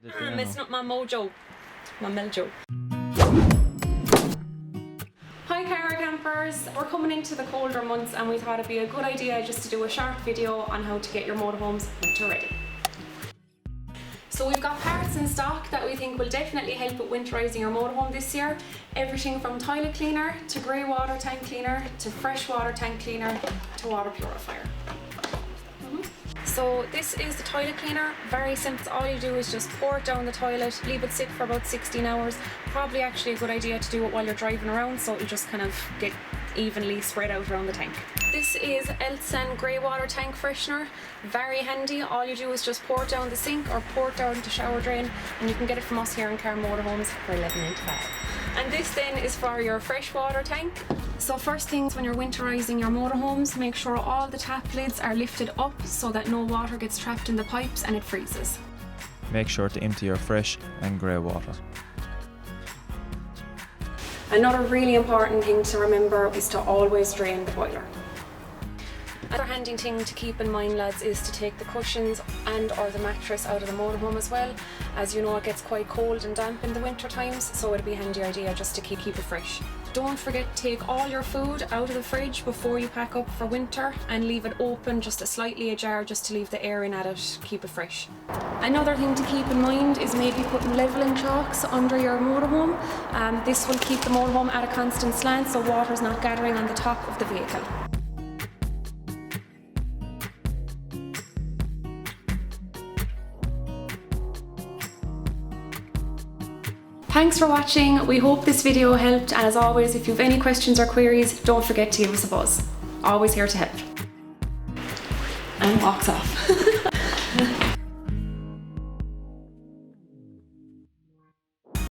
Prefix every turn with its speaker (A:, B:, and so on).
A: I'm messing up my mojo, my meljo. Hi Cara campers, we're coming into the colder months and we thought it'd be a good idea just to do a short video on how to get your motorhomes winter ready. So we've got parts in stock that we think will definitely help with winterising your motorhome this year. Everything from toilet cleaner, to grey water tank cleaner, to fresh water tank cleaner, to water purifier. So this is the toilet cleaner, very simple. All you do is just pour it down the toilet, leave it sit for about 16 hours. Probably actually a good idea to do it while you're driving around so it'll just kind of get evenly spread out around the tank. This is Elsan grey water tank freshener, very handy. All you do is just pour it down the sink or pour it down the shower drain, and you can get it from us here in Cara Motorhomes for $11.95. And this then is for your fresh water tank. So first things when you're winterising your motorhomes, make sure all the tap lids are lifted up so that no water gets trapped in the pipes and it freezes.
B: Make sure to empty your fresh and grey water.
A: Another really important thing to remember is to always drain the boiler. Another handy thing to keep in mind, lads, is to take the cushions and or the mattress out of the motorhome as well. As you know, it gets quite cold and damp in the winter times, so it'd be a handy idea just to keep it fresh. Don't forget to take all your food out of the fridge before you pack up for winter and leave it open just slightly ajar just to leave the air in at it, keep it fresh. Another thing to keep in mind is maybe putting levelling chalks under your motorhome. This will keep the motorhome at a constant slant so water's not gathering on the top of the vehicle. Thanks for watching, we hope this video helped, and as always, if you have any questions or queries, don't forget to give us a buzz. Always here to help. And walks off.